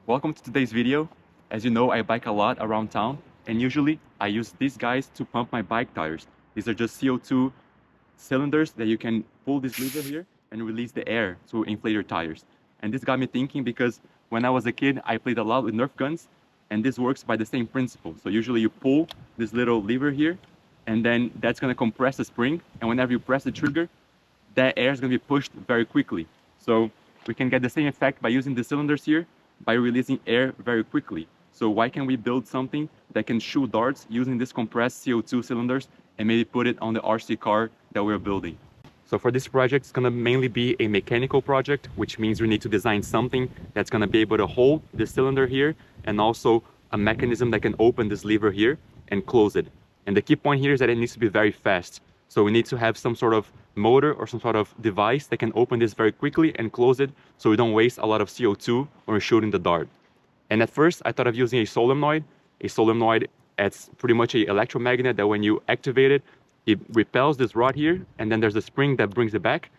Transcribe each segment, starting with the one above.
Welcome to today's video. As you know, I bike a lot around town, and usually I use these guys to pump my bike tires. These are just CO2 cylinders that you can pull this lever here and release the air to inflate your tires. And this got me thinking because when I was a kid, I played a lot with Nerf guns, and this works by the same principle. So usually you pull this little lever here, and then that's gonna compress the spring, and whenever you press the trigger, that air is gonna be pushed very quickly. So we can get the same effect by using the cylinders here, by releasing air very quickly. So why can't we build something that can shoot darts using these compressed CO2 cylinders and maybe put it on the RC car that we're building? So for this project, it's gonna mainly be a mechanical project, which means we need to design something that's gonna be able to hold the cylinder here and also a mechanism that can open this lever here and close it. And the key point here is that it needs to be very fast. So we need to have some sort of motor or some sort of device that can open this very quickly and close it so we don't waste a lot of CO2 when we're shooting the dart. And at first, I thought of using a solenoid. A solenoid, it's pretty much an electromagnet that when you activate it, it repels this rod here, and then there's a spring that brings it back.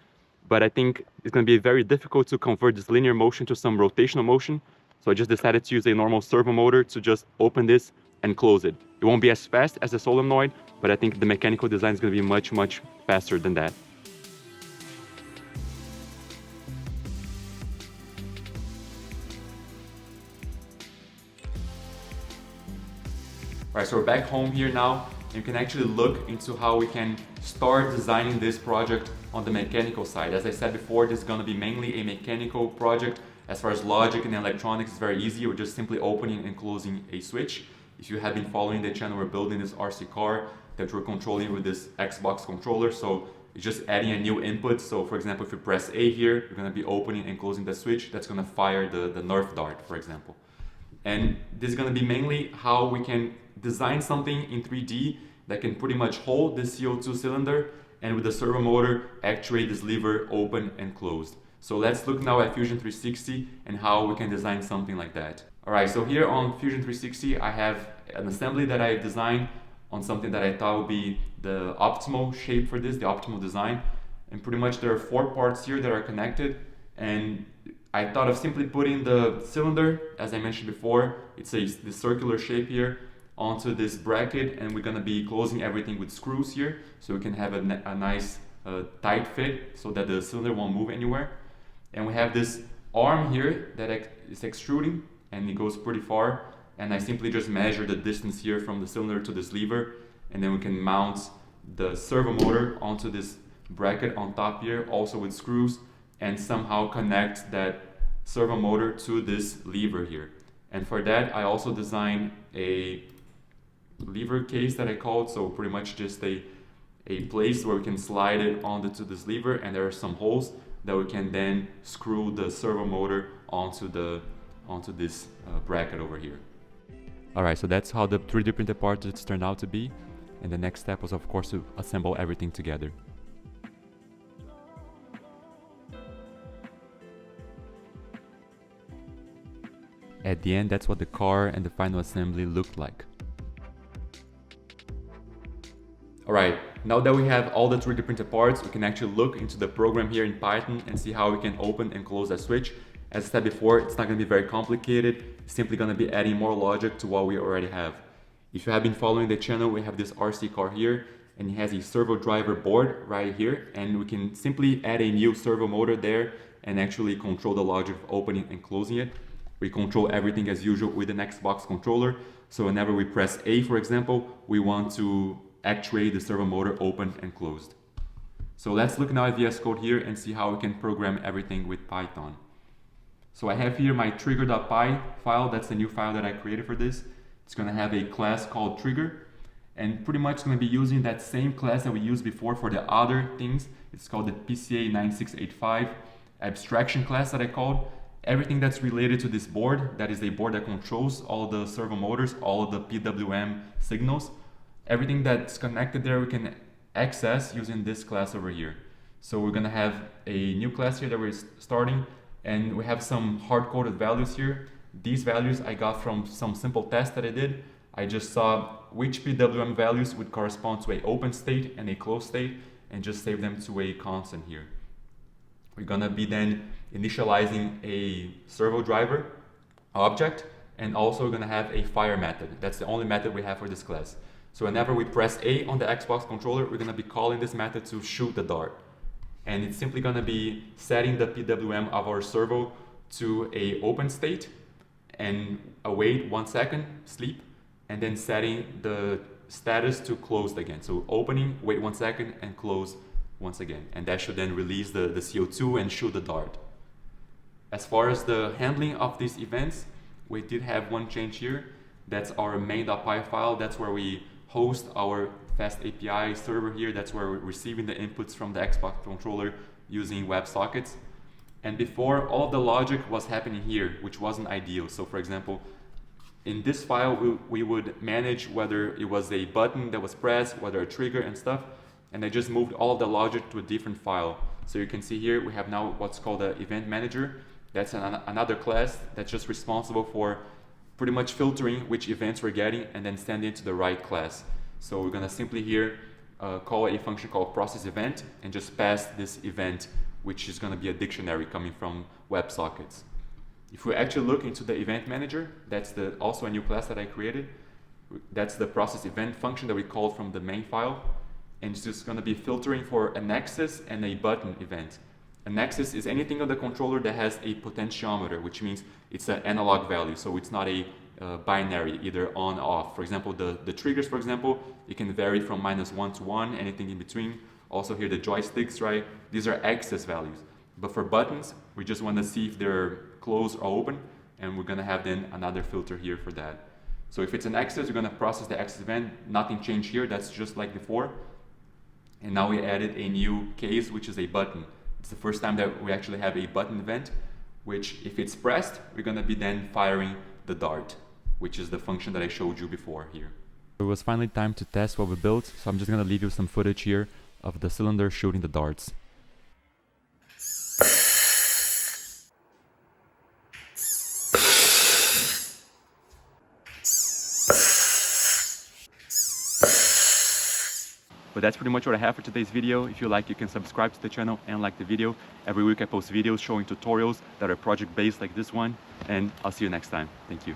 But I think it's going to be very difficult to convert this linear motion to some rotational motion. So I just decided to use a normal servo motor to just open this and close it. It won't be as fast as a solenoid, but I think the mechanical design is going to be much, much faster than that. All right, so we're back home here now. You can actually look into how we can start designing this project on the mechanical side. As I said before, this is going to be mainly a mechanical project. As far as logic and electronics, it's very easy. We're just simply opening and closing a switch. If you have been following the channel, we're building this RC car that we're controlling with this Xbox controller. So it's just adding a new input. So for example, if you press A here, you're going to be opening and closing the switch. That's going to fire the Nerf dart, for example. And this is going to be mainly how we can design something in 3D that can pretty much hold this CO2 cylinder and with the servo motor actuate this lever open and closed. So let's look now at Fusion 360 and how we can design something like that. Alright, so here on Fusion 360 I have an assembly that I designed on something that I thought would be the optimal shape for this, the optimal design. And pretty much there are 4 parts here that are connected, and I thought of simply putting the cylinder, as I mentioned before, it's the circular shape here, onto this bracket, and we're going to be closing everything with screws here so we can have a nice tight fit so that the cylinder won't move anywhere. And we have this arm here that is extruding and it goes pretty far, and I simply just measure the distance here from the cylinder to this lever, and then we can mount the servo motor onto this bracket on top here also with screws and somehow connect that servo motor to this lever here. And for that I also designed a lever case that I called, so pretty much just a place where we can slide it onto this lever, and there are some holes that we can then screw the servo motor onto this bracket over here. Alright, so that's how the 3D printed parts turned out to be, and the next step was of course to assemble everything together. At the end, that's what the car and the final assembly looked like. Alright, now that we have all the 3D printed parts, we can actually look into the program here in Python and see how we can open and close that switch. As I said before, it's not going to be very complicated. It's simply going to be adding more logic to what we already have. If you have been following the channel, we have this RC car here, and it has a servo driver board right here, and we can simply add a new servo motor there and actually control the logic of opening and closing it. We control everything as usual with an Xbox controller, so whenever we press A, for example, we want to actuate the servo motor open and closed. So let's look now at VS Code here and see how we can program everything with Python. So I have here my trigger.py file. That's the new file that I created for this. It's going to have a class called trigger, and pretty much going to be using that same class that we used before for the other things. It's called the PCA9685 abstraction class that I called. Everything that's related to this board, that is a board that controls all the servo motors, all of the PWM signals, everything that's connected there we can access using this class over here. So we're gonna have a new class here that we're starting, and we have some hard-coded values here. These values I got from some simple tests that I did. I just saw which PWM values would correspond to an open state and a closed state, and just save them to a constant here. We're gonna be then initializing a servo driver object, and also we're gonna have a fire method. That's the only method we have for this class. So whenever we press A on the Xbox controller, we're gonna be calling this method to shoot the dart. And it's simply gonna be setting the PWM of our servo to a open state and await 1 second, sleep, and then setting the status to closed again. So opening, wait 1 second, and close once again. And that should then release the CO2 and shoot the dart. As far as the handling of these events, we did have one change here. That's our main.py file. That's where we host our fast API server here. That's where we're receiving the inputs from the Xbox controller using WebSockets. And before, all of the logic was happening here, which wasn't ideal. So for example, in this file, we would manage whether it was a button that was pressed, whether a trigger and stuff. And I just moved all the logic to a different file. So you can see here, we have now what's called an event manager. That's another class that's just responsible for pretty much filtering which events we're getting and then sending it to the right class. So we're gonna simply here call a function called process event and just pass this event, which is gonna be a dictionary coming from WebSockets. If we actually look into the event manager, that's also a new class that I created. That's the process event function that we called from the main file. And it's just gonna be filtering for an axis and a button event. An axis is anything on the controller that has a potentiometer, which means it's an analog value, so it's not a binary, either on or off. For example, the triggers, for example, it can vary from -1 to 1, anything in between. Also here the joysticks, right? These are axis values. But for buttons, we just want to see if they're closed or open, and we're going to have then another filter here for that. So if it's an axis, we're going to process the axis event. Nothing changed here, that's just like before. And now we added a new case, which is a button. It's the first time that we actually have a button event, which if it's pressed, we're gonna be then firing the dart, which is the function that I showed you before here. It was finally time to test what we built, so I'm just gonna leave you some footage here of the cylinder shooting the darts. But that's pretty much what I have for today's video. If you like, you can subscribe to the channel and like the video. Every week I post videos showing tutorials that are project-based like this one, and I'll see you next time. Thank you.